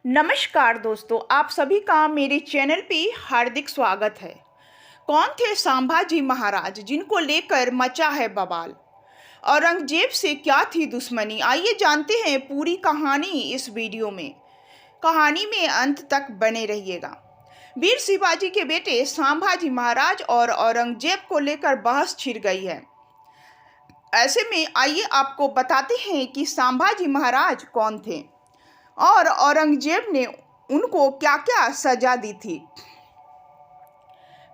नमस्कार दोस्तों, आप सभी का मेरे चैनल पे हार्दिक स्वागत है। कौन थे संभाजी महाराज जिनको लेकर मचा है बवाल? औरंगजेब से क्या थी दुश्मनी? आइए जानते हैं पूरी कहानी इस वीडियो में। कहानी में अंत तक बने रहिएगा। वीर शिवाजी के बेटे संभाजी महाराज और औरंगजेब को लेकर बहस छिड़ गई है। ऐसे में आइए आपको बताते हैं कि संभाजी महाराज कौन थे और औरंगजेब ने उनको क्या क्या सजा दी थी।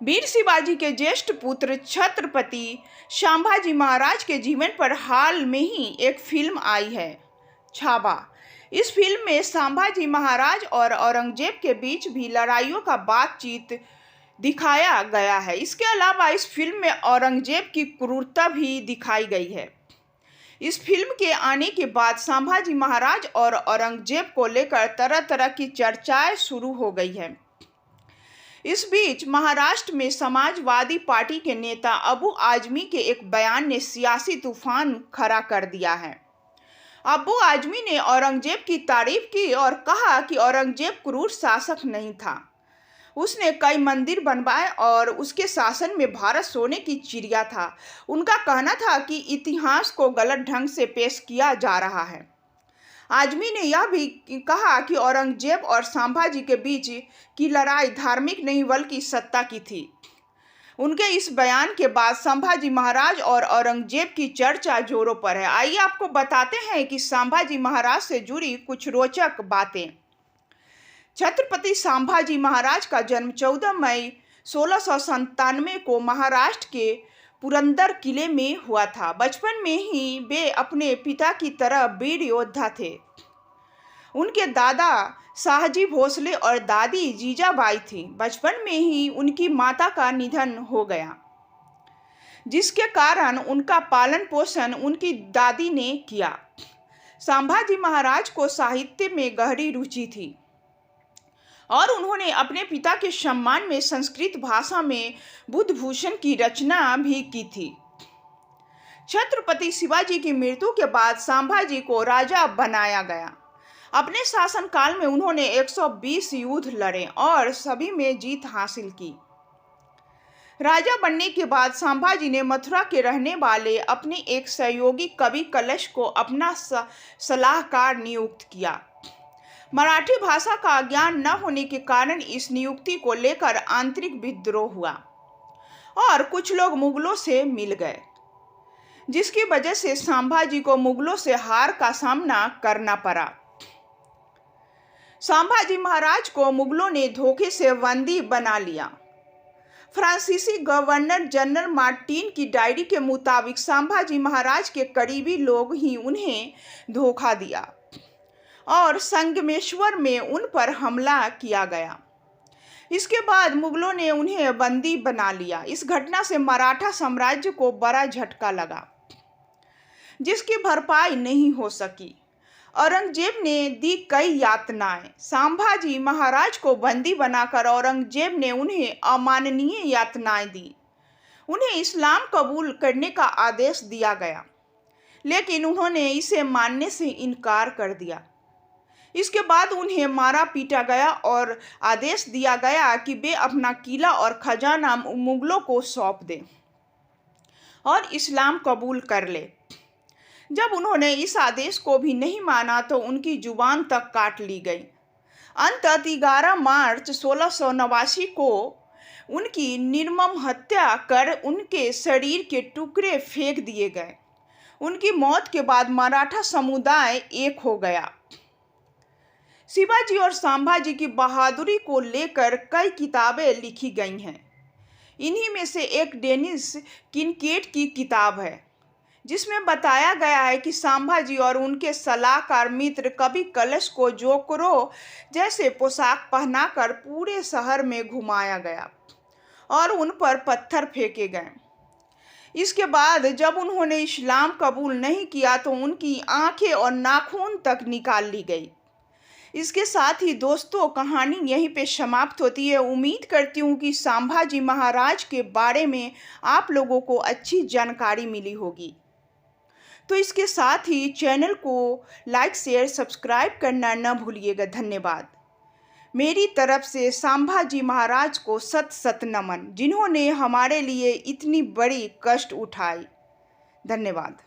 वीर शिवाजी के ज्येष्ठ पुत्र छत्रपति संभाजी महाराज के जीवन पर हाल में ही एक फिल्म आई है, छावा। इस फिल्म में संभाजी महाराज और औरंगजेब के बीच भी लड़ाइयों का बातचीत दिखाया गया है। इसके अलावा इस फिल्म में औरंगजेब की क्रूरता भी दिखाई गई है। इस फिल्म के आने के बाद संभाजी महाराज और औरंगजेब को लेकर तरह तरह की चर्चाएं शुरू हो गई है। इस बीच महाराष्ट्र में समाजवादी पार्टी के नेता अबू आजमी के एक बयान ने सियासी तूफान खड़ा कर दिया है। अबू आजमी ने औरंगजेब की तारीफ की और कहा कि औरंगजेब क्रूर शासक नहीं था। उसने कई मंदिर बनवाए और उसके शासन में भारत सोने की चिड़िया था। उनका कहना था कि इतिहास को गलत ढंग से पेश किया जा रहा है। आजमी ने यह भी कहा कि औरंगजेब और संभाजी के बीच की लड़ाई धार्मिक नहीं बल्कि सत्ता की थी। उनके इस बयान के बाद संभाजी महाराज और औरंगजेब की चर्चा जोरों पर है। आइए आपको बताते हैं कि संभाजी महाराज से जुड़ी कुछ रोचक बातें। छत्रपति संभाजी महाराज का जन्म 14 मई 1697 को महाराष्ट्र के पुरंदर किले में हुआ था। बचपन में ही वे अपने पिता की तरह वीर योद्धा थे। उनके दादा शाहजी भोसले और दादी जीजाबाई थी। बचपन में ही उनकी माता का निधन हो गया, जिसके कारण उनका पालन पोषण उनकी दादी ने किया। संभाजी महाराज को साहित्य में गहरी रुचि थी और उन्होंने अपने पिता के सम्मान में संस्कृत भाषा में बुद्धभूषण की रचना भी की थी। छत्रपति शिवाजी की मृत्यु के बाद संभाजी को राजा बनाया गया। अपने शासनकाल में उन्होंने 120 युद्ध लड़े और सभी में जीत हासिल की। राजा बनने के बाद संभाजी ने मथुरा के रहने वाले अपने एक सहयोगी कवि कलश को अपना सलाहकार नियुक्त किया। मराठी भाषा का ज्ञान न होने के कारण इस नियुक्ति को लेकर आंतरिक विद्रोह हुआ और कुछ लोग मुगलों से मिल गए, जिसकी वजह से संभाजी को मुगलों से हार का सामना करना पड़ा। संभाजी महाराज को मुगलों ने धोखे से बंदी बना लिया। फ्रांसीसी गवर्नर जनरल मार्टिन की डायरी के मुताबिक संभाजी महाराज के करीबी लोग ही उन्हें धोखा दिया और संगमेश्वर में उन पर हमला किया गया। इसके बाद मुगलों ने उन्हें बंदी बना लिया। इस घटना से मराठा साम्राज्य को बड़ा झटका लगा, जिसकी भरपाई नहीं हो सकी। औरंगजेब ने दी कई यातनाएं। संभाजी महाराज को बंदी बनाकर औरंगजेब ने उन्हें अमाननीय यातनाएं दी। उन्हें इस्लाम कबूल करने का आदेश दिया गया, लेकिन उन्होंने इसे मानने से इनकार कर दिया। इसके बाद उन्हें मारा पीटा गया और आदेश दिया गया कि वे अपना किला और खजाना मुगलों को सौंप दें और इस्लाम कबूल कर ले। जब उन्होंने इस आदेश को भी नहीं माना तो उनकी जुबान तक काट ली गई। अंततः 11 मार्च 1689 को उनकी निर्मम हत्या कर उनके शरीर के टुकड़े फेंक दिए गए। उनकी मौत के बाद मराठा समुदाय एक हो गया। शिवाजी और संभाजी की बहादुरी को लेकर कई किताबें लिखी गई हैं। इन्हीं में से एक डेनिस किनकेट की किताब है, जिसमें बताया गया है कि संभाजी और उनके सलाहकार मित्र कवि कलश को जोकरो जैसे पोशाक पहनाकर पूरे शहर में घुमाया गया और उन पर पत्थर फेंके गए। इसके बाद जब उन्होंने इस्लाम कबूल नहीं किया तो उनकी आंखें और नाखून तक निकाल ली गई। इसके साथ ही दोस्तों, कहानी यहीं पे समाप्त होती है। उम्मीद करती हूँ कि संभाजी महाराज के बारे में आप लोगों को अच्छी जानकारी मिली होगी। तो इसके साथ ही चैनल को लाइक शेयर सब्सक्राइब करना न भूलिएगा। धन्यवाद। मेरी तरफ से संभाजी महाराज को शत शत नमन, जिन्होंने हमारे लिए इतनी बड़ी कष्ट उठाई। धन्यवाद।